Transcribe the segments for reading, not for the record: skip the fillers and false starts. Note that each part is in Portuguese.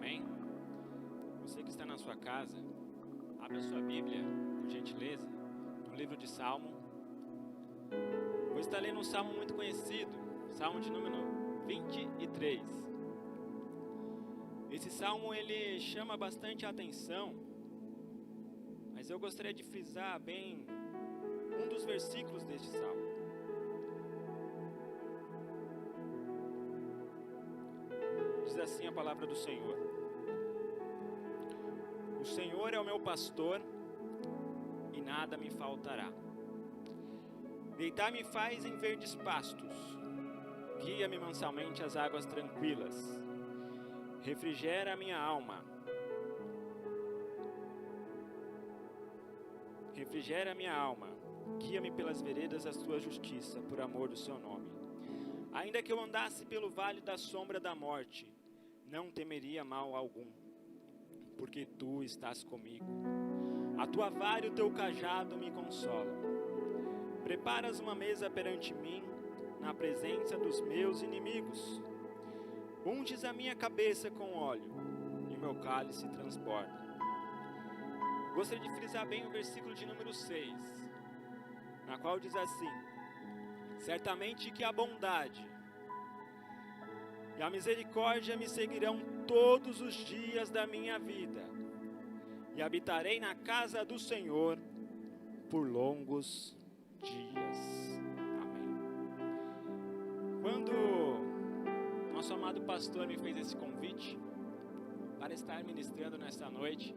Amém? Você que está na sua casa, abra sua Bíblia, por gentileza, no livro de Salmo. Vou estar lendo um salmo muito conhecido, Salmo de número 23. Esse salmo ele chama bastante a atenção, mas eu gostaria de frisar bem um dos versículos deste salmo. Diz assim a palavra do Senhor: O Senhor é o meu pastor e nada me faltará. Deitar-me faz em verdes pastos, guia-me mansamente às águas tranquilas, refrigera a minha alma. Refrigera a minha alma, guia-me pelas veredas da tua justiça, por amor do seu nome. Ainda que eu andasse pelo vale da sombra da morte, não temeria mal algum, porque tu estás comigo. A tua vara e o teu cajado me consolam. Preparas uma mesa perante mim, na presença dos meus inimigos. Unges a minha cabeça com óleo, e meu cálice transborda. Gostaria de frisar bem o versículo de número 6, na qual diz assim: Certamente que a bondade e a misericórdia me seguirão todos os dias da minha vida, e habitarei na casa do Senhor por longos dias. Amém. Quando nosso amado pastor me fez esse convite para estar ministrando nesta noite,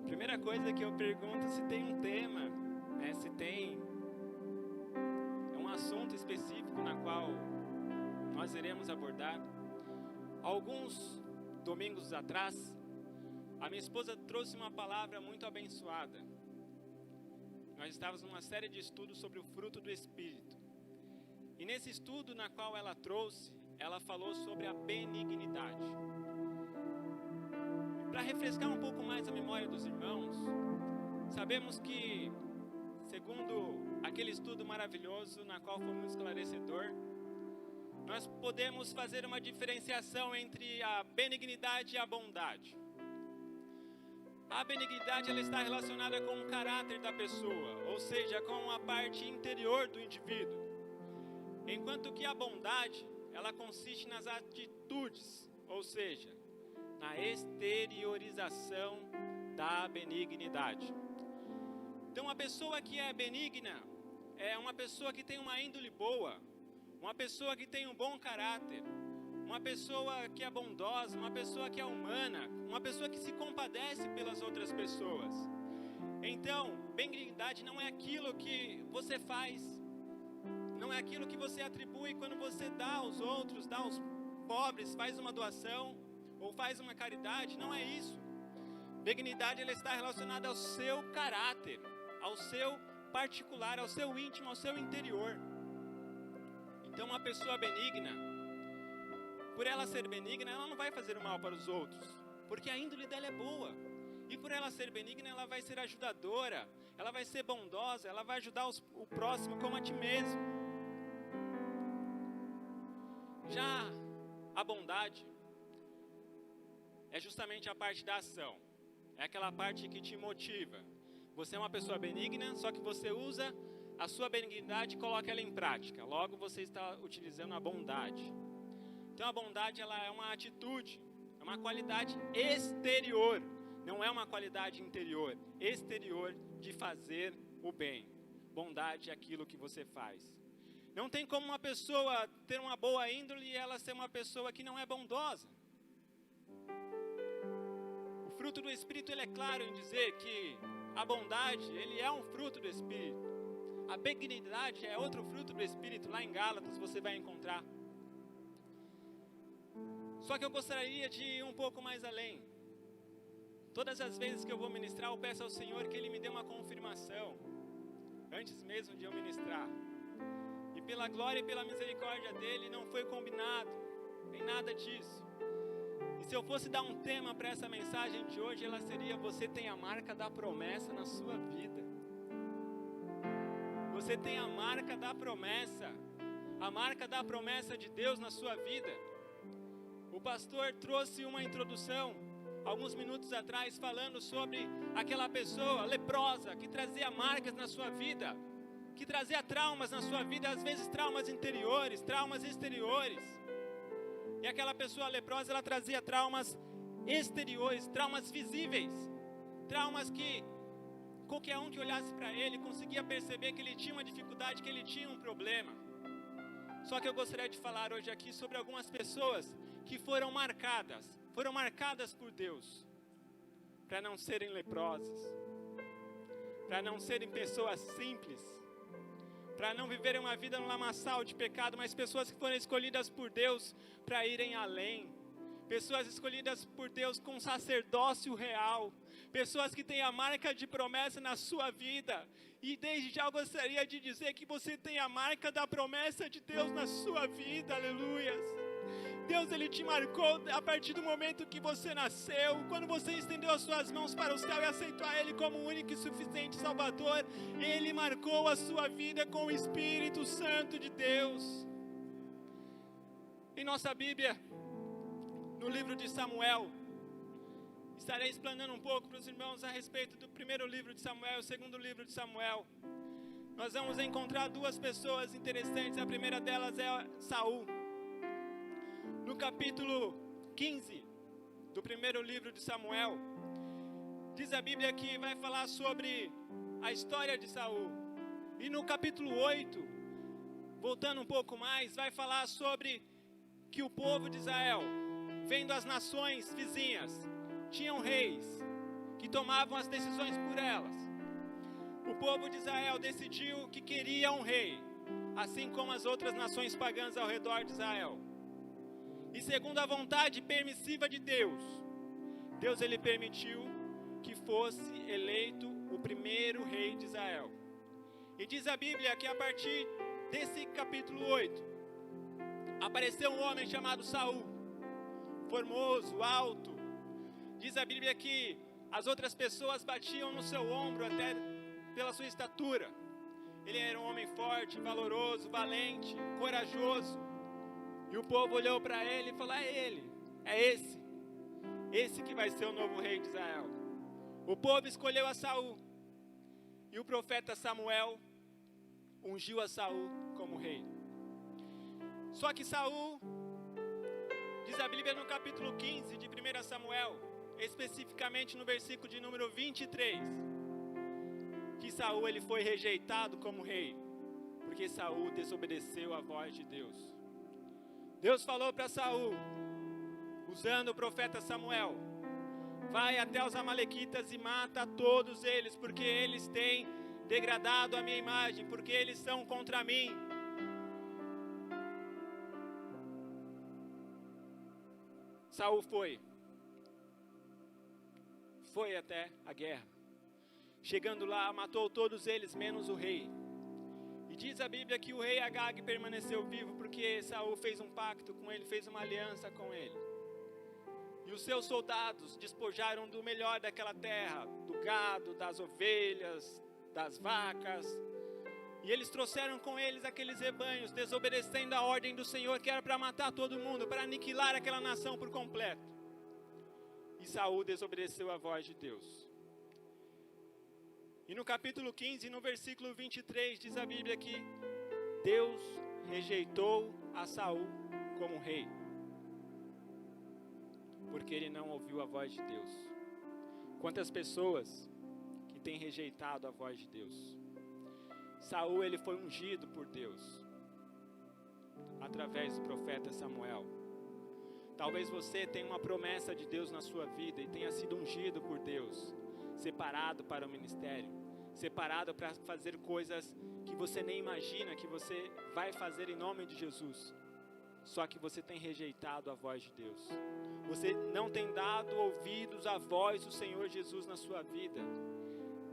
a primeira coisa que eu pergunto se tem um tema, se tem um assunto específico na qual nós iremos abordar. Alguns domingos atrás, a minha esposa trouxe uma palavra muito abençoada. Nós estávamos numa série de estudos sobre o fruto do Espírito. E nesse estudo na qual ela trouxe, ela falou sobre a benignidade. Para refrescar um pouco mais a memória dos irmãos, sabemos que, segundo aquele estudo maravilhoso na qual foi muito esclarecedor, nós podemos fazer uma diferenciação entre a benignidade e a bondade. A benignidade ela está relacionada com o caráter da pessoa, ou seja, com a parte interior do indivíduo. Enquanto que a bondade, ela consiste nas atitudes, ou seja, na exteriorização da benignidade. Então, a pessoa que é benigna é uma pessoa que tem uma índole boa, uma pessoa que tem um bom caráter, uma pessoa que é bondosa, uma pessoa que é humana, uma pessoa que se compadece pelas outras pessoas. Então, benignidade não é aquilo que você faz, não é aquilo que você atribui quando você dá aos outros, dá aos pobres, faz uma doação ou faz uma caridade, não é isso. Benignidade ela está relacionada ao seu caráter, ao seu particular, ao seu íntimo, ao seu interior. Então, uma pessoa benigna, por ela ser benigna, ela não vai fazer o mal para os outros, porque a índole dela é boa. E por ela ser benigna, ela vai ser ajudadora, ela vai ser bondosa, ela vai ajudar o próximo como a ti mesmo. Já a bondade é justamente a parte da ação, é aquela parte que te motiva. Você é uma pessoa benigna, só que você usa a sua benignidade e coloca ela em prática. Logo, você está utilizando a bondade. Então, a bondade ela é uma atitude, é uma qualidade exterior. Não é uma qualidade interior, exterior de fazer o bem. Bondade é aquilo que você faz. Não tem como uma pessoa ter uma boa índole e ela ser uma pessoa que não é bondosa. O fruto do Espírito ele é claro em dizer que a bondade ele é um fruto do Espírito. A benignidade é outro fruto do Espírito, lá em Gálatas você vai encontrar. Só que eu gostaria de ir um pouco mais além. Todas as vezes que eu vou ministrar, eu peço ao Senhor que Ele me dê uma confirmação, antes mesmo de eu ministrar. E pela glória e pela misericórdia dEle, não foi combinado, nem nada disso. E se eu fosse dar um tema para essa mensagem de hoje, ela seria: você tem a marca da promessa na sua vida. Você tem a marca da promessa de Deus na sua vida. O pastor trouxe uma introdução, alguns minutos atrás, falando sobre aquela pessoa leprosa, que trazia marcas na sua vida, que trazia traumas na sua vida, às vezes traumas interiores, traumas exteriores. E aquela pessoa leprosa, ela trazia traumas exteriores, traumas visíveis, traumas que qualquer um que olhasse para ele conseguia perceber que ele tinha uma dificuldade, que ele tinha um problema. Só que eu gostaria de falar hoje aqui sobre algumas pessoas que foram marcadas por Deus, para não serem leprosas, para não serem pessoas simples, para não viverem uma vida no lamaçal de pecado, mas pessoas que foram escolhidas por Deus para irem além, pessoas escolhidas por Deus com sacerdócio real, pessoas que têm a marca de promessa na sua vida. E desde já eu gostaria de dizer que você tem a marca da promessa de Deus na sua vida, aleluias. Deus, Ele te marcou a partir do momento que você nasceu, quando você estendeu as suas mãos para o céu e aceitou a Ele como o único e suficiente Salvador. Ele marcou a sua vida com o Espírito Santo de Deus. Em nossa Bíblia, no livro de Samuel, estarei explanando um pouco para os irmãos a respeito do primeiro livro de Samuel e o segundo livro de Samuel. Nós vamos encontrar duas pessoas interessantes. A primeira delas é Saul. No capítulo 15 do primeiro livro de Samuel, diz a Bíblia que vai falar sobre a história de Saul. E no capítulo 8, voltando um pouco mais, vai falar sobre que o povo de Israel, vendo as nações vizinhas, tinham reis que tomavam as decisões por elas. O povo de Israel decidiu que queria um rei, assim como as outras nações pagãs ao redor de Israel. E segundo a vontade permissiva de Deus, Deus ele permitiu que fosse eleito o primeiro rei de Israel. E diz a Bíblia que a partir desse capítulo 8, apareceu um homem chamado Saul, formoso, alto. Diz a Bíblia que as outras pessoas batiam no seu ombro até pela sua estatura. Ele era um homem forte, valoroso, valente, corajoso. E o povo olhou para ele e falou: é ele, é esse que vai ser o novo rei de Israel. O povo escolheu a Saul. E o profeta Samuel ungiu a Saul como rei. Só que Saul, diz a Bíblia no capítulo 15 de 1 Samuel, especificamente no versículo de número 23, que Saul ele foi rejeitado como rei, porque Saul desobedeceu a voz de Deus. Deus falou para Saul, usando o profeta Samuel: vai até os amalequitas e mata todos eles, porque eles têm degradado a minha imagem, porque eles são contra mim. Saul foi até a guerra. Chegando lá, matou todos eles, menos o rei. E diz a Bíblia que o rei Agag permaneceu vivo, porque Saul fez um pacto com ele, fez uma aliança com ele. E os seus soldados despojaram do melhor daquela terra, do gado, das ovelhas, das vacas. E eles trouxeram com eles aqueles rebanhos, desobedecendo a ordem do Senhor, que era para matar todo mundo, para aniquilar aquela nação por completo. E Saul desobedeceu a voz de Deus. E no capítulo 15, no versículo 23, diz a Bíblia que Deus rejeitou a Saul como rei, porque ele não ouviu a voz de Deus. Quantas pessoas que têm rejeitado a voz de Deus? Saul ele foi ungido por Deus, através do profeta Samuel. Talvez você tenha uma promessa de Deus na sua vida e tenha sido ungido por Deus, separado para o ministério, separado para fazer coisas que você nem imagina que você vai fazer em nome de Jesus. Só que você tem rejeitado a voz de Deus. Você não tem dado ouvidos à voz do Senhor Jesus na sua vida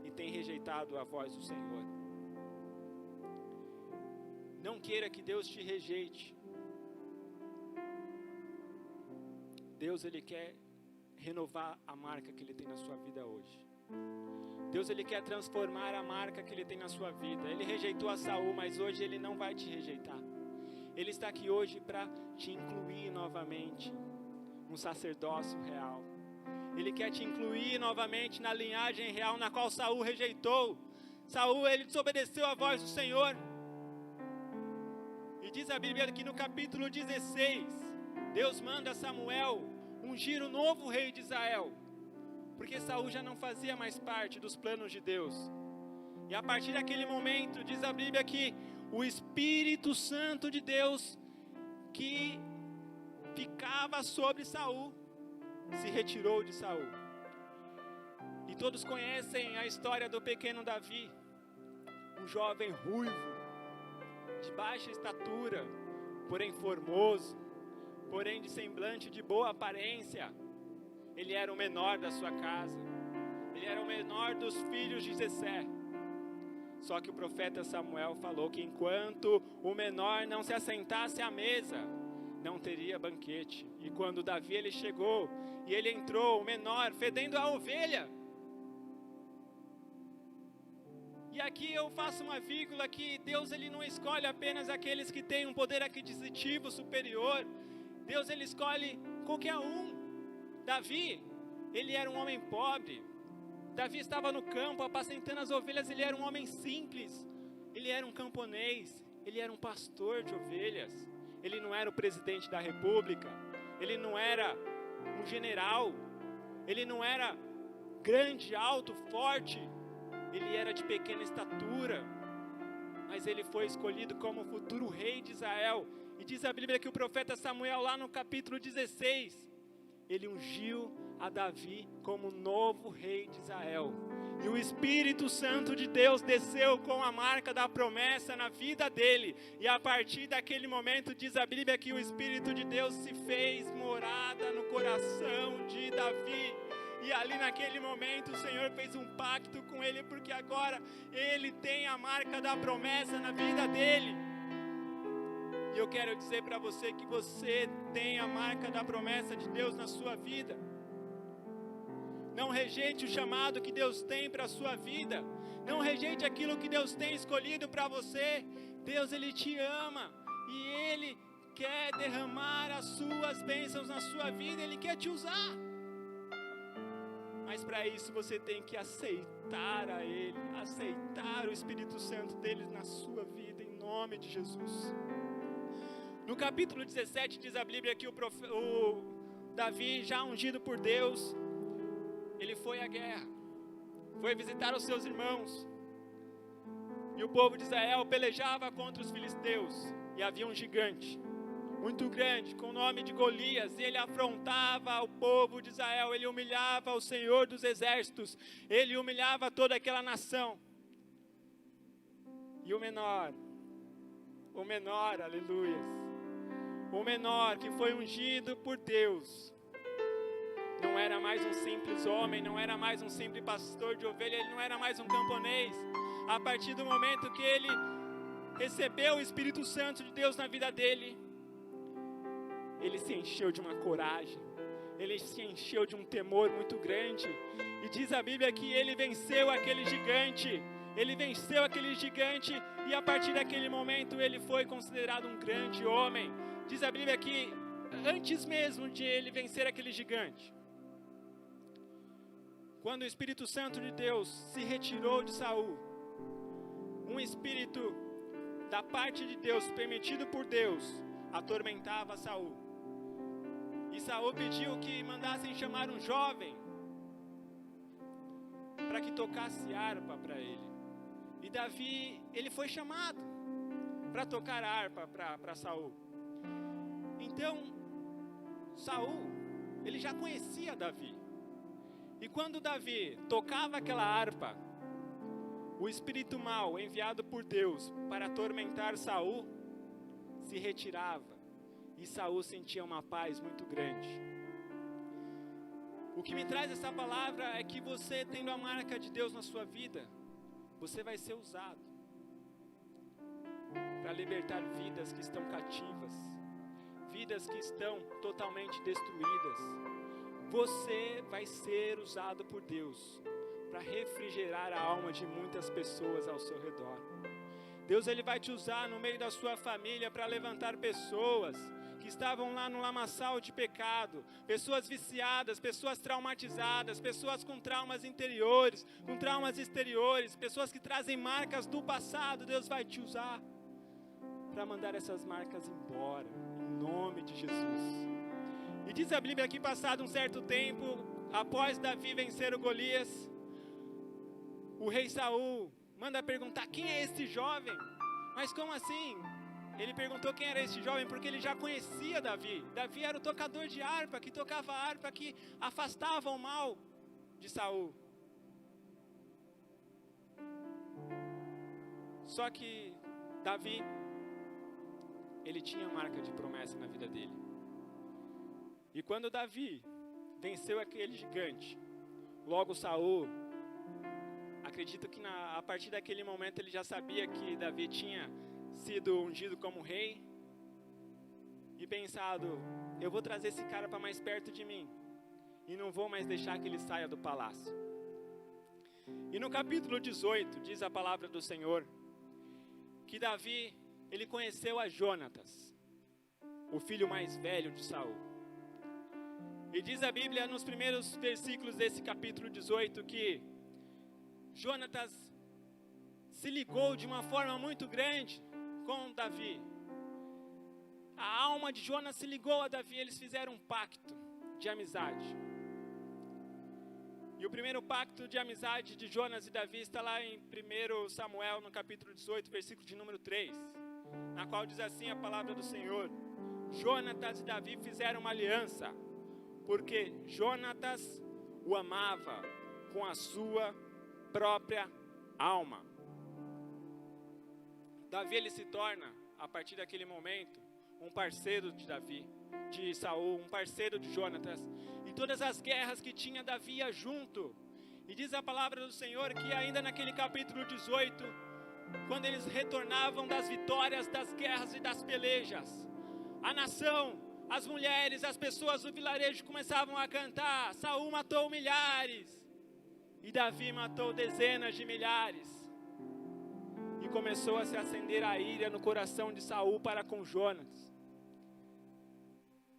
e tem rejeitado a voz do Senhor. Não queira que Deus te rejeite. Deus ele quer renovar a marca que ele tem na sua vida hoje. Deus ele quer transformar a marca que ele tem na sua vida. Ele rejeitou a Saul, mas hoje ele não vai te rejeitar. Ele está aqui hoje para te incluir novamente. um sacerdócio real. Ele quer te incluir novamente na linhagem real na qual Saul rejeitou. Saul, ele desobedeceu a voz do Senhor. E diz a Bíblia que no capítulo 16, Deus manda Samuel ungir o novo rei de Israel, porque Saul já não fazia mais parte dos planos de Deus. E a partir daquele momento, diz a Bíblia que o Espírito Santo de Deus, que ficava sobre Saul, se retirou de Saul. E todos conhecem a história do pequeno Davi, um jovem ruivo, de baixa estatura, porém formoso, porém de semblante de boa aparência. Ele era o menor da sua casa, ele era o menor dos filhos de Jessé. Só que o profeta Samuel falou que enquanto o menor não se assentasse à mesa, não teria banquete. E quando Davi ele chegou e ele entrou, o menor, fedendo a ovelha. E aqui eu faço uma vírgula que Deus ele não escolhe apenas aqueles que têm um poder aquisitivo superior. Deus ele escolhe qualquer um. Davi, ele era um homem pobre. Davi estava no campo apacentando as ovelhas, ele era um homem simples. Ele era um camponês, ele era um pastor de ovelhas. Ele não era o presidente da república, ele não era um general, ele não era grande, alto, forte, ele era de pequena estatura, mas ele foi escolhido como futuro rei de Israel. E diz a Bíblia que o profeta Samuel, lá no capítulo 16, ele ungiu a Davi como novo rei de Israel. E o Espírito Santo de Deus desceu com a marca da promessa na vida dele. E a partir daquele momento, diz a Bíblia que o Espírito de Deus se fez morada no coração de Davi. E ali naquele momento o Senhor fez um pacto com ele, porque agora ele tem a marca da promessa na vida dele. E eu quero dizer para você que você tem a marca da promessa de Deus na sua vida. Não rejeite o chamado que Deus tem para a sua vida. Não rejeite aquilo que Deus tem escolhido para você. Deus ele te ama e ele quer derramar as suas bênçãos na sua vida. Ele quer te usar. Mas para isso você tem que aceitar a Ele, aceitar o Espírito Santo dele na sua vida, em nome de Jesus. No capítulo 17 diz a Bíblia que o Davi, já ungido por Deus, ele foi à guerra, foi visitar os seus irmãos. E o povo de Israel pelejava contra os filisteus. E havia um gigante, muito grande, com o nome de Golias. E ele afrontava o povo de Israel, ele humilhava o Senhor dos exércitos, ele humilhava toda aquela nação. E o menor, aleluias, o menor que foi ungido por Deus, não era mais um simples homem, não era mais um simples pastor de ovelha, ele não era mais um camponês. A partir do momento que ele recebeu o Espírito Santo de Deus na vida dele, ele se encheu de uma coragem, ele se encheu de um temor muito grande. E diz a Bíblia que ele venceu aquele gigante, e a partir daquele momento ele foi considerado um grande homem. Diz a Bíblia que antes mesmo de ele vencer aquele gigante, quando o Espírito Santo de Deus se retirou de Saul, um espírito da parte de Deus, permitido por Deus, atormentava Saul. E Saul pediu que mandassem chamar um jovem para que tocasse harpa para ele. E Davi, ele foi chamado para tocar a harpa para Saul. Então, Saul, ele já conhecia Davi. E quando Davi tocava aquela harpa, o espírito mau enviado por Deus para atormentar Saul se retirava. E Saul sentia uma paz muito grande. O que me traz essa palavra é que você, tendo a marca de Deus na sua vida, você vai ser usado para libertar vidas que estão cativas, vidas que estão totalmente destruídas. Você vai ser usado por Deus para refrigerar a alma de muitas pessoas ao seu redor. Deus ele vai te usar no meio da sua família para levantar pessoas que que estavam lá no lamaçal de pecado, pessoas viciadas, pessoas traumatizadas, pessoas com traumas interiores, com traumas exteriores, pessoas que trazem marcas do passado. Deus vai te usar para mandar essas marcas embora, em nome de Jesus. E diz a Bíblia que passado um certo tempo, após Davi vencer o Golias, o rei Saul manda perguntar: quem é esse jovem? Mas como assim? Ele perguntou quem era esse jovem porque ele já conhecia Davi. Davi era o tocador de harpa, que tocava a harpa que afastava o mal de Saul. Só que Davi, ele tinha marca de promessa na vida dele. E quando Davi venceu aquele gigante, logo Saul, acredito que a partir daquele momento ele já sabia que Davi tinha sido ungido como rei e pensado: eu vou trazer esse cara para mais perto de mim e não vou mais deixar que ele saia do palácio. E no capítulo 18 diz a palavra do Senhor que Davi, ele conheceu a Jonatas, o filho mais velho de Saul. E diz a Bíblia nos primeiros versículos desse capítulo 18 que Jonatas se ligou de uma forma muito grande com Davi. A alma de Jonas se ligou a Davi, eles fizeram um pacto de amizade. E o primeiro pacto de amizade de Jonas e Davi está lá em 1 Samuel, no capítulo 18, versículo de número 3, na qual diz assim a palavra do Senhor: Jonatas e Davi fizeram uma aliança, porque Jonatas o amava com a sua própria alma. Davi, ele se torna, a partir daquele momento, um parceiro de Davi, de Saul, um parceiro de Jonatas. E todas as guerras que tinha Davi ia junto. E diz a palavra do Senhor que ainda naquele capítulo 18, quando eles retornavam das vitórias, das guerras e das pelejas, a nação, as mulheres, as pessoas do vilarejo começavam a cantar: Saul matou milhares e Davi matou dezenas de milhares. E começou a se acender a ira no coração de Saul para com Jonas,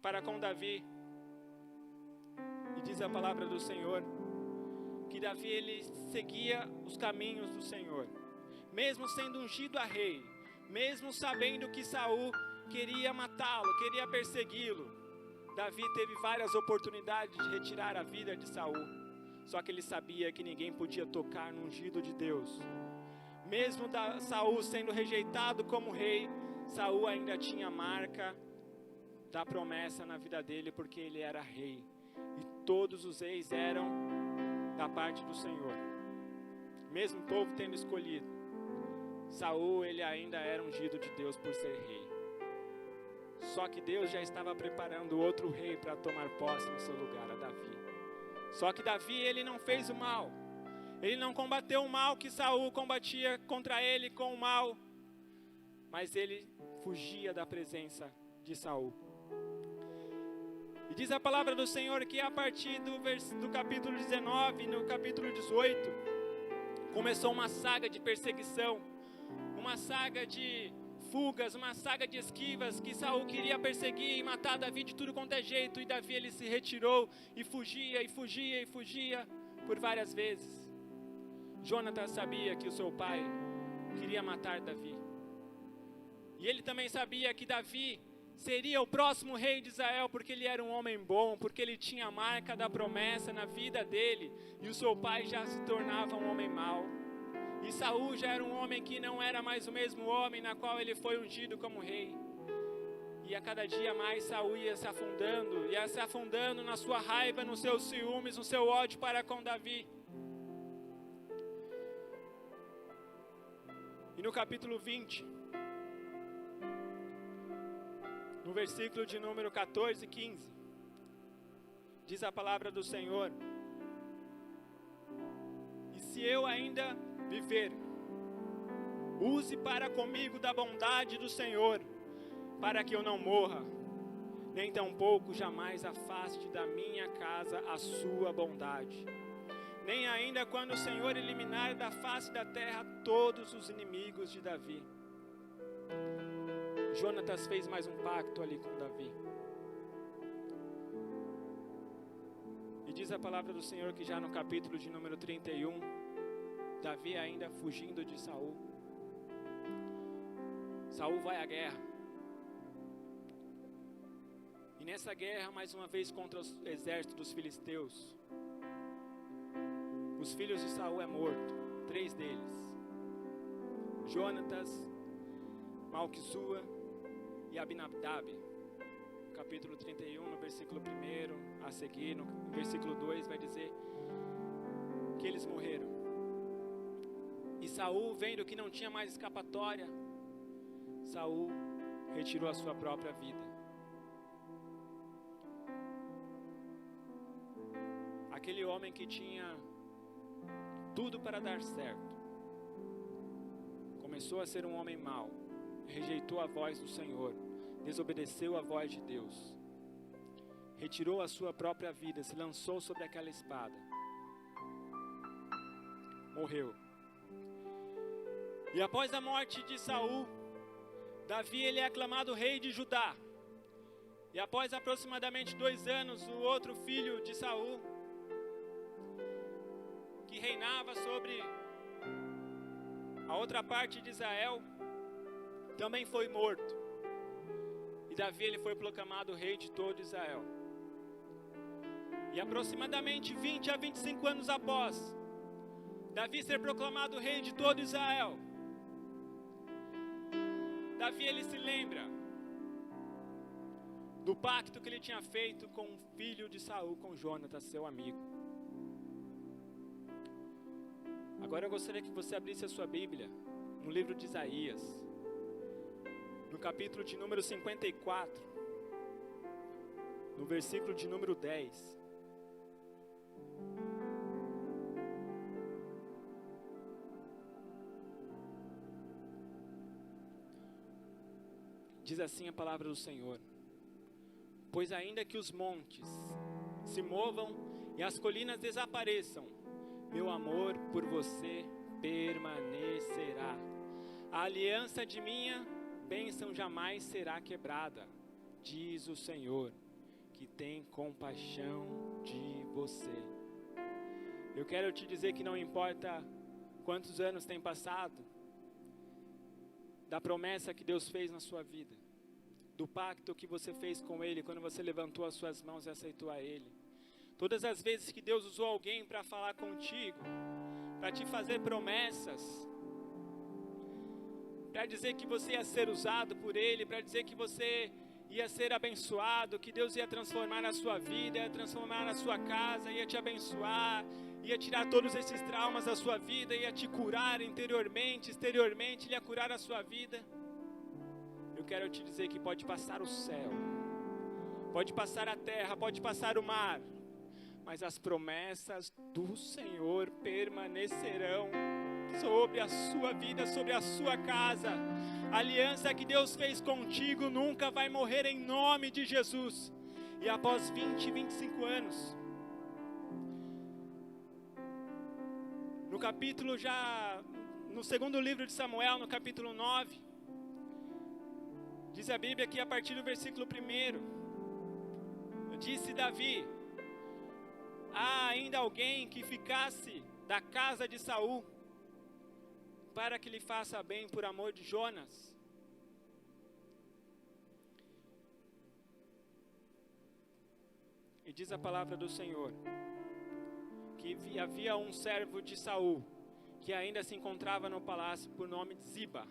para com Davi. E diz a palavra do Senhor que Davi, ele seguia os caminhos do Senhor, mesmo sendo ungido a rei, mesmo sabendo que Saul queria matá-lo, queria persegui-lo. Davi teve várias oportunidades de retirar a vida de Saul, só que ele sabia que ninguém podia tocar no ungido de Deus. Mesmo Saul sendo rejeitado como rei, Saul ainda tinha a marca da promessa na vida dele, porque ele era rei. E todos os reis eram da parte do Senhor. Mesmo o povo tendo escolhido, Saul, ele ainda era ungido de Deus por ser rei. Só que Deus já estava preparando outro rei para tomar posse no seu lugar, a Davi. Só que Davi, ele não fez o mal. Ele não combateu o mal que Saul combatia contra ele com o mal, mas ele fugia da presença de Saul. E diz a palavra do Senhor que a partir do capítulo 19, no capítulo 18, começou uma saga de perseguição, uma saga de fugas, uma saga de esquivas, que Saul queria perseguir e matar Davi de tudo quanto é jeito, e Davi, ele se retirou e fugia, e fugia, e fugia por várias vezes. Jonatas sabia que o seu pai queria matar Davi, e ele também sabia que Davi seria o próximo rei de Israel, porque ele era um homem bom, porque ele tinha a marca da promessa na vida dele, e o seu pai já se tornava um homem mau. E Saul já era um homem que não era mais o mesmo homem na qual ele foi ungido como rei. E a cada dia mais Saul ia se afundando na sua raiva, nos seus ciúmes, no seu ódio para com Davi. E no capítulo 20, no versículo de número 14 e 15, diz a palavra do Senhor: e se eu ainda viver, use para comigo da bondade do Senhor, para que eu não morra, nem tampouco jamais afaste da minha casa a sua bondade, nem ainda quando o Senhor eliminar da face da terra todos os inimigos de Davi. Jonatas fez mais um pacto ali com Davi. E diz a palavra do Senhor que já no capítulo de número 31, Davi ainda fugindo de Saul. Saul vai à guerra. E nessa guerra, mais uma vez, contra o exército dos filisteus, os filhos de Saul é morto, 3 deles. Jonatas, Malquissua e Abinadab. Capítulo 31, no versículo 1 a seguir, no versículo 2, vai dizer que eles morreram. E Saul, vendo que não tinha mais escapatória, Saul retirou a sua própria vida. Aquele homem que tinha tudo para dar certo, começou a ser um homem mau, rejeitou a voz do Senhor, desobedeceu a voz de Deus, retirou a sua própria vida, se lançou sobre aquela espada, morreu. E após a morte de Saul, Davi ele é aclamado rei de Judá. E após aproximadamente 2 anos, o outro filho de Saul, que reinava sobre a outra parte de Israel, também foi morto. E Davi ele foi proclamado rei de todo Israel. E aproximadamente 20 a 25 anos após Davi ser proclamado rei de todo Israel, Davi ele se lembra do pacto que ele tinha feito com o filho de Saul, com Jonatas, seu amigo. Agora eu gostaria que você abrisse a sua Bíblia no livro de Isaías, no capítulo de número 54, no versículo de número 10. Diz assim a palavra do Senhor: pois ainda que os montes se movam e as colinas desapareçam, meu amor por você permanecerá. A aliança de minha bênção jamais será quebrada, diz o Senhor, que tem compaixão de você. Eu quero te dizer que não importa quantos anos tem passado, da promessa que Deus fez na sua vida, do pacto que você fez com Ele, quando você levantou as suas mãos e aceitou a Ele. Todas as vezes que Deus usou alguém para falar contigo, para te fazer promessas, para dizer que você ia ser usado por Ele, para dizer que você ia ser abençoado, que Deus ia transformar a sua vida, ia transformar a sua casa, ia te abençoar, ia tirar todos esses traumas da sua vida, ia te curar interiormente, exteriormente, Ele ia curar a sua vida. Eu quero te dizer que pode passar o céu, pode passar a terra, pode passar o mar, mas as promessas do Senhor permanecerão sobre a sua vida, sobre a sua casa. A aliança que Deus fez contigo nunca vai morrer em nome de Jesus. E após 20, 25 anos, no capítulo no segundo livro de Samuel, no capítulo 9, diz a Bíblia que a partir do versículo 1, disse Davi: há ainda alguém que ficasse da casa de Saul, para que lhe faça bem por amor de Jonas. E diz a palavra do Senhor que havia um servo de Saul que ainda se encontrava no palácio, por nome de Ziba,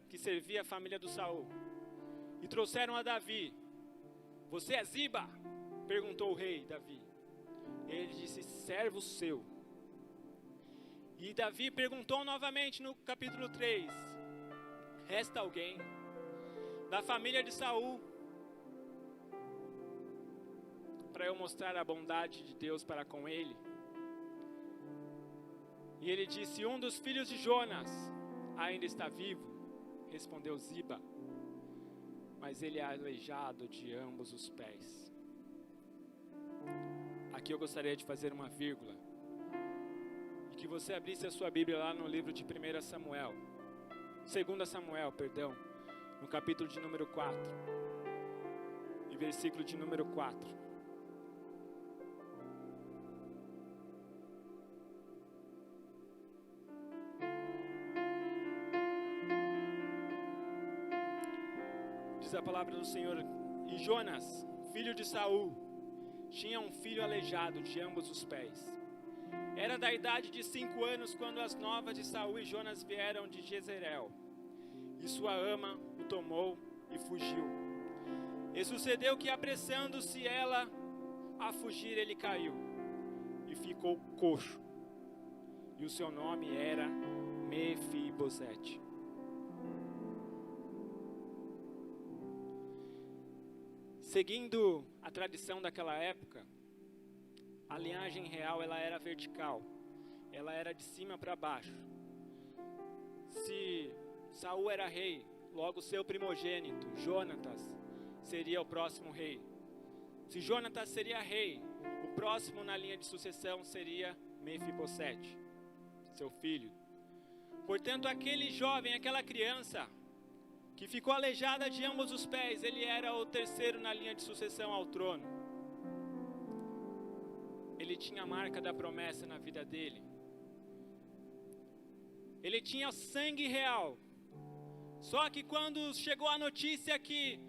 que servia a família do Saul. E trouxeram a Davi. Você é Ziba? Perguntou o rei Davi. Ele disse: servo seu. E Davi perguntou novamente no capítulo 3: resta alguém da família de Saul para eu mostrar a bondade de Deus para com ele? E ele disse: um dos filhos de Jonas ainda está vivo. Respondeu Ziba: mas ele é aleijado de ambos os pés. Aqui eu gostaria de fazer uma vírgula, e que você abrisse a sua Bíblia lá no livro de 1 Samuel, 2 Samuel, no capítulo de número 4, e versículo de número 4. Diz a palavra do Senhor: e Jonas, filho de Saul, tinha um filho aleijado de ambos os pés. Era da idade de 5 anos quando as novas de Saul e Jonas vieram de Jezreel. E sua ama o tomou e fugiu. E sucedeu que, apressando-se ela a fugir, ele caiu e ficou coxo. E o seu nome era Mefibosete. Seguindo a tradição daquela época, a linhagem real ela era vertical, ela era de cima para baixo. Se Saul era rei, logo seu primogênito, Jonatas, seria o próximo rei. Se Jonatas seria rei, o próximo na linha de sucessão seria Mefibosete, seu filho. Portanto, aquele jovem, aquela criança que ficou aleijada de ambos os pés, ele era o terceiro na linha de sucessão ao trono. Ele tinha a marca da promessa na vida dele. Ele tinha sangue real. Só que quando chegou a notícia que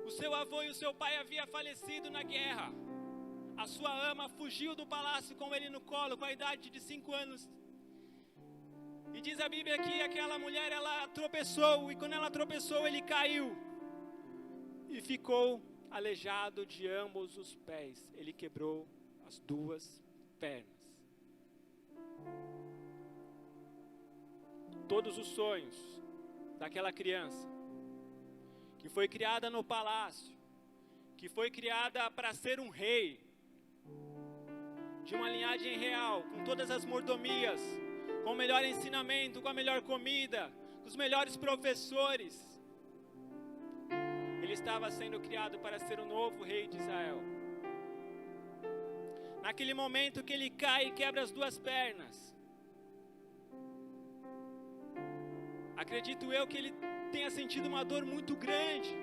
o seu avô e o seu pai haviam falecido na guerra, a sua ama fugiu do palácio com ele no colo, com a idade de 5 anos. E diz a Bíblia que aquela mulher, ela tropeçou, e quando ela tropeçou, ele caiu e ficou aleijado de ambos os pés. Ele quebrou as 2 pernas. Todos os sonhos daquela criança, que foi criada no palácio, que foi criada para ser um rei, de uma linhagem real, com todas as mordomias, com o melhor ensinamento, com a melhor comida, com os melhores professores. Ele estava sendo criado para ser o novo rei de Israel. Naquele momento que ele cai e quebra as 2 pernas, acredito eu que ele tenha sentido uma dor muito grande.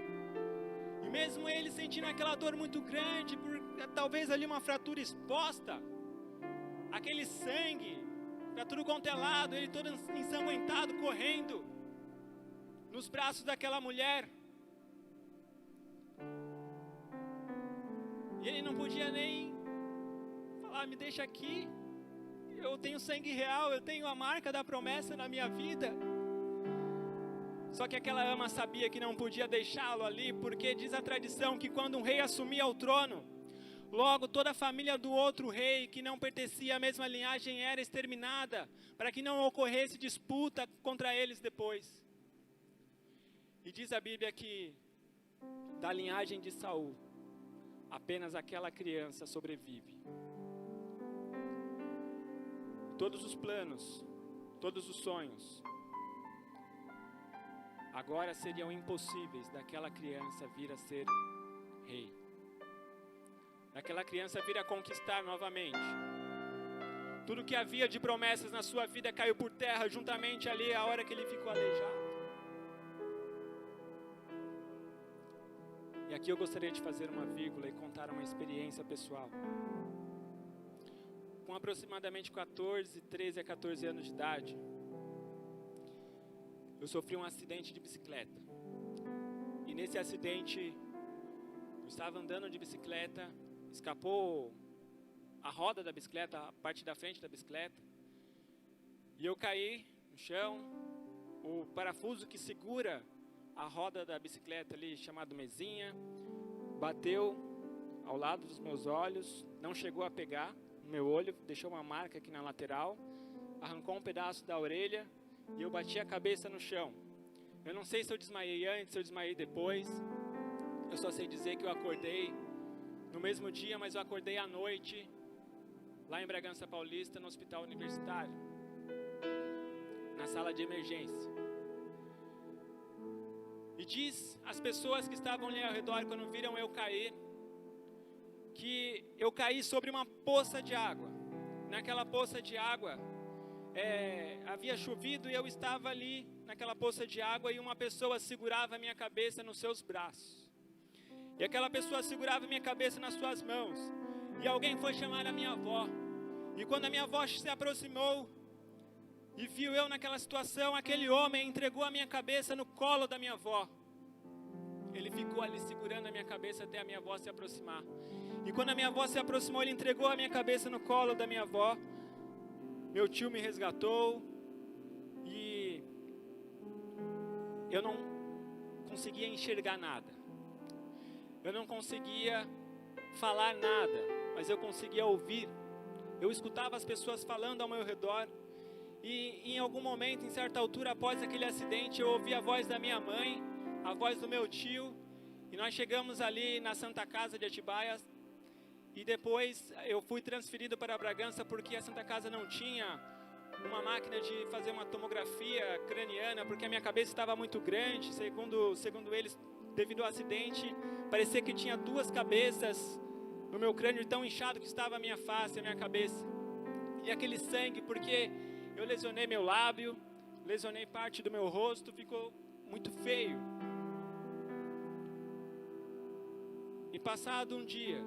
E mesmo ele sentindo aquela dor muito grande, por talvez ali uma fratura exposta, aquele sangue para tudo quanto é lado, ele todo ensanguentado, correndo nos braços daquela mulher. E ele não podia nem falar: me deixa aqui, eu tenho sangue real, eu tenho a marca da promessa na minha vida. Só que aquela ama sabia que não podia deixá-lo ali, porque diz a tradição que quando um rei assumia o trono, logo toda a família do outro rei que não pertencia à mesma linhagem era exterminada, para que não ocorresse disputa contra eles depois. E diz a Bíblia que da linhagem de Saul, apenas aquela criança sobrevive. Todos os planos, todos os sonhos, agora seriam impossíveis daquela criança vir a ser rei. Daquela criança vir a conquistar novamente. Tudo que havia de promessas na sua vida caiu por terra juntamente ali a hora que ele ficou aleijado. E aqui eu gostaria de fazer uma vírgula e contar uma experiência pessoal. Com aproximadamente 13 a 14 anos de idade, eu sofri um acidente de bicicleta. E nesse acidente, eu estava andando de bicicleta, escapou a roda da bicicleta, a parte da frente da bicicleta, e eu caí no chão. O parafuso que segura a roda da bicicleta ali, chamado mesinha, bateu ao lado dos meus olhos, não chegou a pegar no meu olho, deixou uma marca aqui na lateral, arrancou um pedaço da orelha e eu bati a cabeça no chão. Eu não sei se eu desmaiei antes, se eu desmaiei depois, eu só sei dizer que eu acordei no mesmo dia, mas eu acordei à noite, lá em Bragança Paulista, no hospital universitário, na sala de emergência. E diz as pessoas que estavam ali ao redor, quando viram eu cair, que eu caí sobre uma poça de água. Naquela poça de água, havia chovido e eu estava ali naquela poça de água e uma pessoa segurava a minha cabeça nos seus braços. E aquela pessoa segurava a minha cabeça nas suas mãos. E alguém foi chamar a minha avó. E quando a minha avó se aproximou e viu eu naquela situação, aquele homem entregou a minha cabeça no colo da minha avó. Ele ficou ali segurando a minha cabeça até a minha avó se aproximar. E quando a minha avó se aproximou, ele entregou a minha cabeça no colo da minha avó. Meu tio me resgatou. E eu não conseguia enxergar nada. Eu não conseguia falar nada, mas eu conseguia ouvir. Eu escutava as pessoas falando ao meu redor. E em algum momento, em certa altura após aquele acidente, eu ouvi a voz da minha mãe, a voz do meu tio. E nós chegamos ali na Santa Casa de Atibaia. E depois eu fui transferido para Bragança porque a Santa Casa não tinha uma máquina de fazer uma tomografia craniana, porque a minha cabeça estava muito grande. Segundo eles, devido ao acidente, parecia que tinha duas cabeças no meu crânio, tão inchado que estava a minha face, a minha cabeça. E aquele sangue, porque eu lesionei meu lábio, lesionei parte do meu rosto, ficou muito feio. E passado um dia,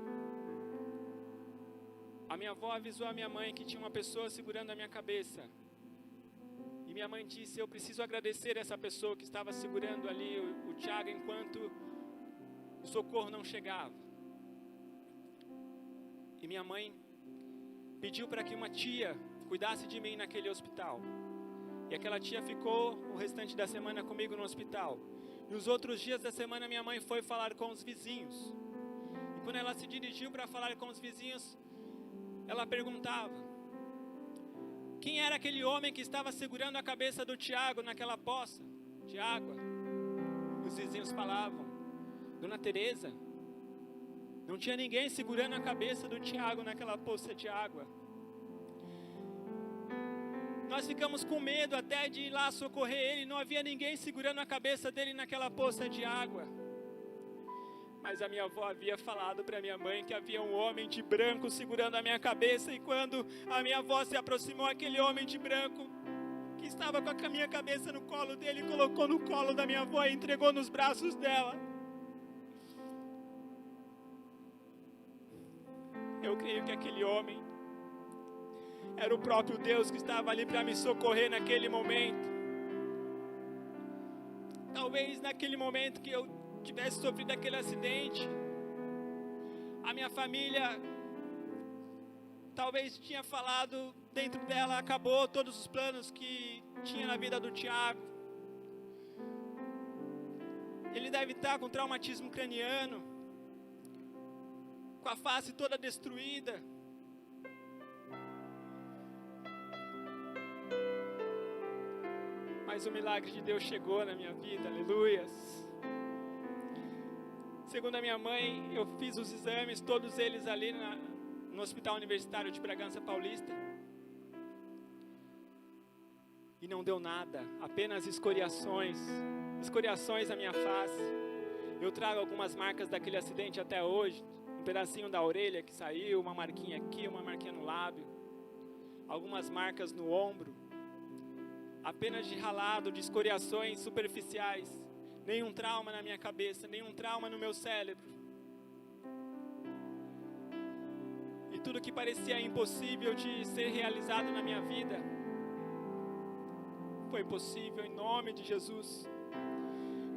a minha avó avisou a minha mãe que tinha uma pessoa segurando a minha cabeça. E minha mãe disse: eu preciso agradecer essa pessoa que estava segurando ali o Thiago enquanto o socorro não chegava. E minha mãe pediu para que uma tia cuidasse de mim naquele hospital. E aquela tia ficou o restante da semana comigo no hospital. E os outros dias da semana minha mãe foi falar com os vizinhos. E quando ela se dirigiu para falar com os vizinhos, ela perguntava: quem era aquele homem que estava segurando a cabeça do Tiago naquela poça de água? Os vizinhos falavam: Dona Teresa. Não tinha ninguém segurando a cabeça do Tiago naquela poça de água. Nós ficamos com medo até de ir lá socorrer ele. Não havia ninguém segurando a cabeça dele naquela poça de água. Mas a minha avó havia falado para minha mãe que havia um homem de branco segurando a minha cabeça. E quando a minha avó se aproximou, aquele homem de branco que estava com a minha cabeça no colo dele, colocou no colo da minha avó e entregou nos braços dela. Eu creio que aquele homem era o próprio Deus que estava ali para me socorrer naquele momento. Talvez naquele momento que eu tivesse sofrido aquele acidente, a minha família talvez tinha falado dentro dela: acabou todos os planos que tinha na vida do Tiago. Ele deve estar com traumatismo craniano, com a face toda destruída. Mas o milagre de Deus chegou na minha vida, aleluias. Segundo a minha mãe, eu fiz os exames, todos eles ali no Hospital Universitário de Bragança Paulista. E não deu nada, apenas escoriações na minha face. Eu trago algumas marcas daquele acidente até hoje. Um pedacinho da orelha que saiu, uma marquinha aqui, uma marquinha no lábio. Algumas marcas no ombro. Apenas de ralado, de escoriações superficiais. Nenhum trauma na minha cabeça, nenhum trauma no meu cérebro. E tudo que parecia impossível de ser realizado na minha vida foi possível em nome de Jesus.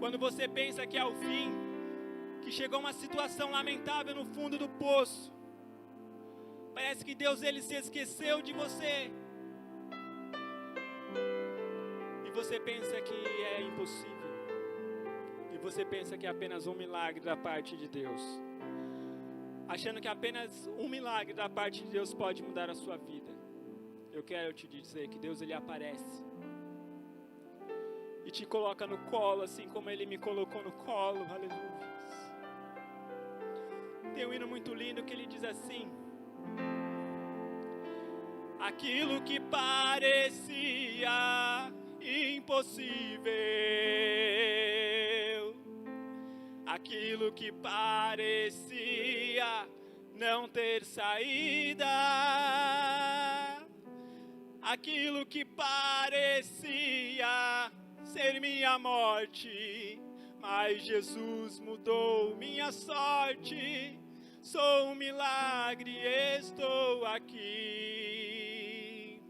Quando você pensa que é o fim, que chegou uma situação lamentável no fundo do poço, parece que Deus ele se esqueceu de você. E você pensa que é impossível. E você pensa que é apenas um milagre da parte de Deus. Achando que apenas um milagre da parte de Deus pode mudar a sua vida. Eu quero te dizer que Deus ele aparece e te coloca no colo, assim como Ele me colocou no colo, aleluia. Tem um hino muito lindo que ele diz assim: aquilo que parecia impossível, aquilo que parecia não ter saída, aquilo que parecia ser minha morte, mas Jesus mudou minha sorte. Sou um milagre, estou aqui.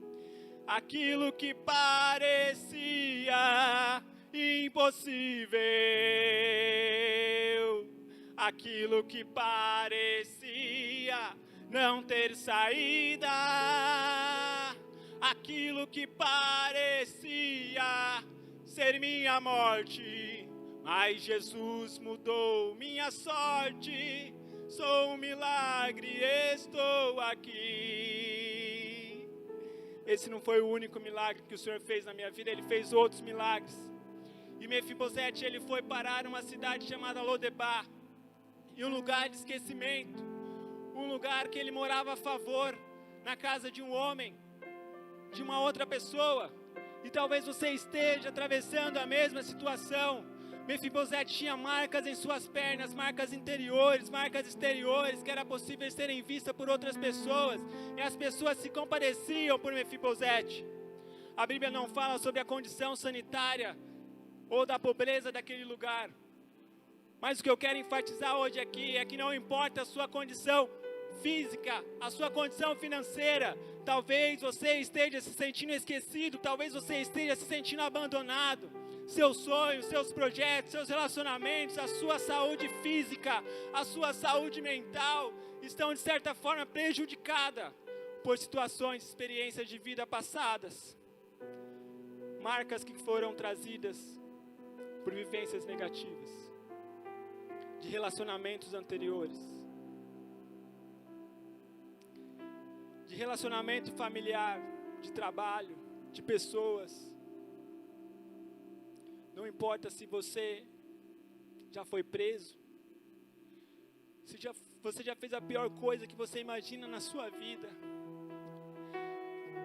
Aquilo que parecia impossível, aquilo que parecia não ter saída, aquilo que parecia ser minha morte, mas Jesus mudou minha sorte. Sou um milagre, estou aqui. Esse não foi o único milagre que o Senhor fez na minha vida, Ele fez outros milagres. E Mefibosete, ele foi parar numa cidade chamada Lodebar, em um lugar de esquecimento, um lugar que ele morava a favor, na casa de um homem, de uma outra pessoa. E talvez você esteja atravessando a mesma situação. Mefibosete tinha marcas em suas pernas, marcas interiores, marcas exteriores, que era possível serem vistas por outras pessoas, e as pessoas se compadeciam por Mefibosete. A Bíblia não fala sobre a condição sanitária ou da pobreza daquele lugar, mas o que eu quero enfatizar hoje aqui é que não importa a sua condição física, a sua condição financeira, talvez você esteja se sentindo esquecido, talvez você esteja se sentindo abandonado. Seus sonhos, seus projetos, seus relacionamentos, a sua saúde física, a sua saúde mental estão de certa forma prejudicadas por situações, experiências de vida passadas, marcas que foram trazidas por vivências negativas, de relacionamentos anteriores, de relacionamento familiar, de trabalho, de pessoas. Não importa se você já foi preso, se você já fez a pior coisa que você imagina na sua vida.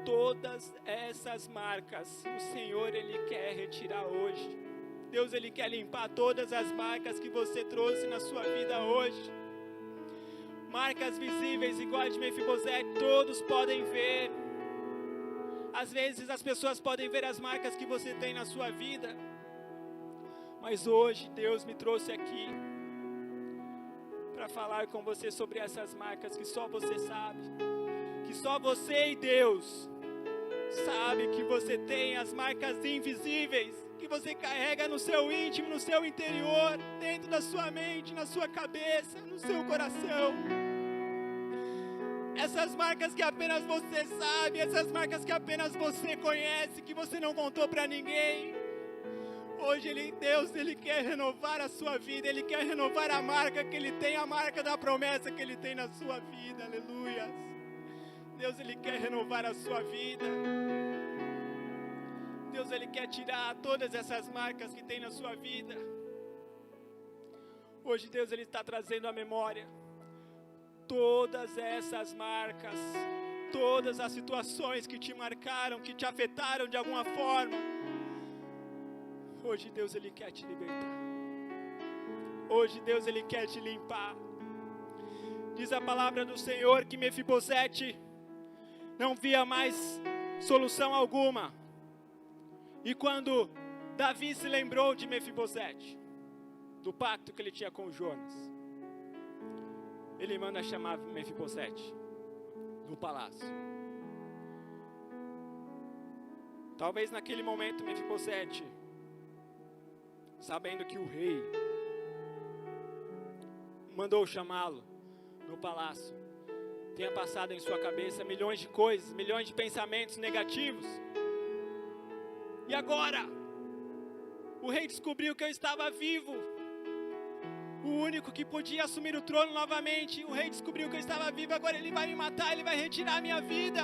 Todas essas marcas, o Senhor, Ele quer retirar hoje. Deus, Ele quer limpar todas as marcas que você trouxe na sua vida hoje. Marcas visíveis, iguais de Mefibosete, todos podem ver. Às vezes as pessoas podem ver as marcas que você tem na sua vida, mas hoje Deus me trouxe aqui para falar com você sobre essas marcas que só você sabe, que só você e Deus sabe que você tem, as marcas invisíveis que você carrega no seu íntimo, no seu interior, dentro da sua mente, na sua cabeça, no seu coração. Essas marcas que apenas você sabe, essas marcas que apenas você conhece, que você não contou para ninguém. Hoje Deus, Ele quer renovar a sua vida, Ele quer renovar a marca que Ele tem, a marca da promessa que Ele tem na sua vida, aleluia. Deus, Ele quer renovar a sua vida. Deus, Ele quer tirar todas essas marcas que tem na sua vida. Hoje Deus, Ele está trazendo à memória todas essas marcas, todas as situações que te marcaram, que te afetaram de alguma forma. Hoje Deus, Ele quer te libertar. Hoje Deus, Ele quer te limpar. Diz a palavra do Senhor que Mefibosete não via mais solução alguma. E quando Davi se lembrou de Mefibosete, do pacto que ele tinha com Jonas, ele manda chamar Mefibosete no palácio. Talvez naquele momento Mefibosete, sabendo que o rei mandou chamá-lo no palácio, tenha passado em sua cabeça milhões de coisas, milhões de pensamentos negativos. E agora, o rei descobriu que eu estava vivo, o único que podia assumir o trono novamente. O rei descobriu que eu estava vivo, agora ele vai me matar, ele vai retirar a minha vida.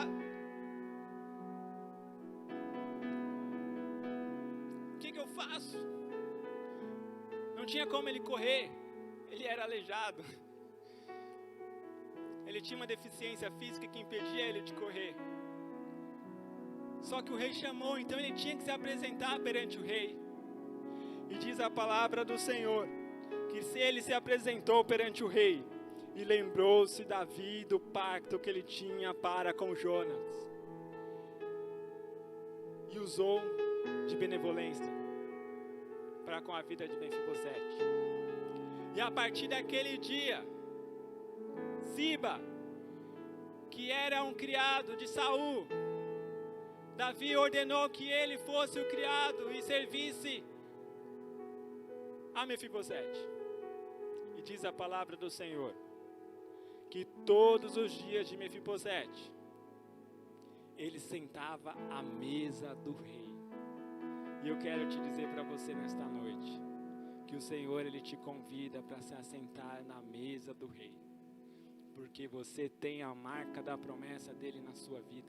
O que eu faço? Não tinha como ele correr, ele era aleijado. Ele tinha uma deficiência física que impedia ele de correr. Só que o rei chamou, então ele tinha que se apresentar perante o rei. E diz a palavra do Senhor, que se ele se apresentou perante o rei, e lembrou-se Davi do pacto que ele tinha para com Jonas, e usou de benevolência, para com a vida de Mefibosete. E a partir daquele dia, Ziba, que era um criado de Saul, Davi ordenou que ele fosse o criado e servisse a Mefibosete. E diz a palavra do Senhor, que todos os dias de Mefibosete, ele sentava à mesa do rei. E eu quero te dizer para você nesta noite, que o Senhor, Ele te convida para se assentar na mesa do rei. Porque você tem a marca da promessa dele na sua vida.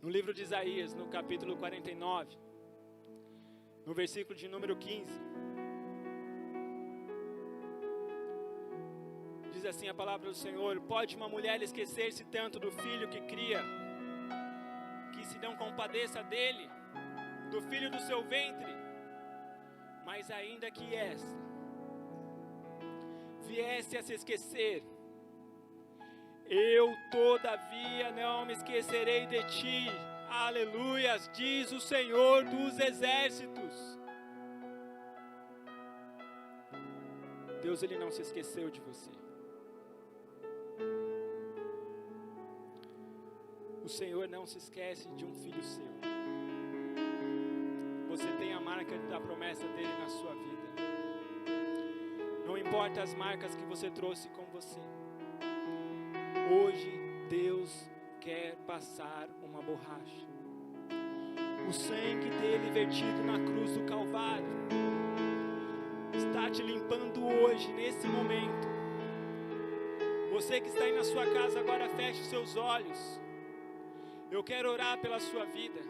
No livro de Isaías, no capítulo 49, no versículo de número 15, diz assim a palavra do Senhor: pode uma mulher esquecer-se tanto do filho que cria, que se não compadeça dele, do filho do seu ventre? Mas ainda que esta viesse a se esquecer, eu todavia não me esquecerei de ti. Aleluias, diz o Senhor dos exércitos. Deus, Ele não se esqueceu de você. O Senhor não se esquece de um filho seu. Você tem a marca da promessa dele na sua vida. Não importa as marcas que você trouxe com você. Hoje Deus quer passar uma borracha. O sangue dele vertido na cruz do Calvário está te limpando hoje, nesse momento. Você que está aí na sua casa agora, feche seus olhos. Eu quero orar pela sua vida.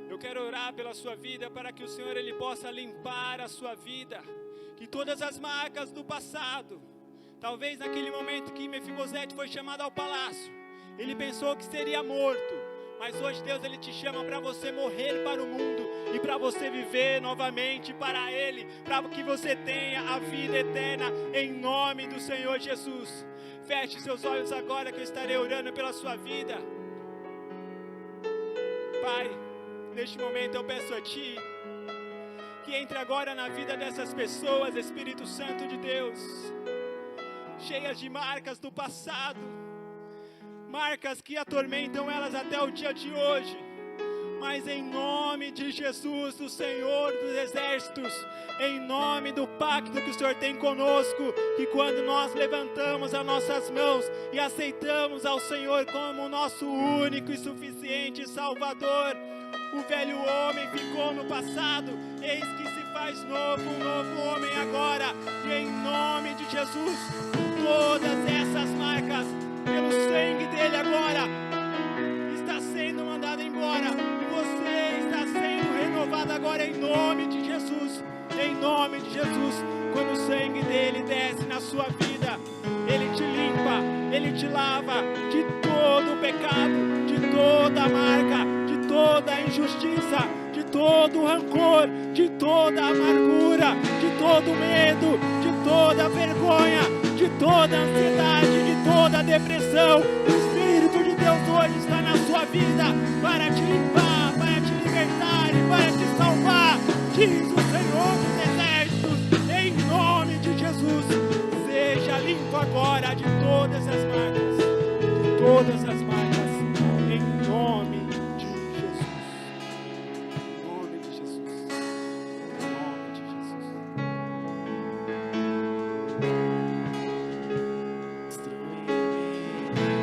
Eu quero orar pela sua vida para que o Senhor, Ele possa limpar a sua vida. Que todas as marcas do passado, talvez naquele momento que Mefibosete foi chamado ao palácio, ele pensou que seria morto, mas hoje Deus, Ele te chama para você morrer para o mundo e para você viver novamente para Ele, para que você tenha a vida eterna em nome do Senhor Jesus. Feche seus olhos agora que eu estarei orando pela sua vida. Pai, neste momento eu peço a Ti que entre agora na vida dessas pessoas, Espírito Santo de Deus, cheias de marcas do passado, marcas que atormentam elas até o dia de hoje, mas em nome de Jesus, do Senhor dos Exércitos, em nome do pacto que o Senhor tem conosco, que quando nós levantamos as nossas mãos e aceitamos ao Senhor como o nosso único e suficiente Salvador, o velho homem ficou no passado, eis que se faz novo, um novo homem agora, e em nome de Jesus, todas essas marcas, pelo sangue dele agora, está sendo mandada embora, e você está sendo renovado agora em nome de Jesus, em nome de Jesus. Quando o sangue dele desce na sua vida, ele te limpa, ele te lava de todo o pecado, de toda a marca, de toda a injustiça, de todo o rancor, de toda a amargura, de todo o medo, de toda a vergonha, de toda a ansiedade, de toda a depressão. O Espírito de Deus hoje está na sua vida para te limpar, para te libertar e para te salvar. Jesus.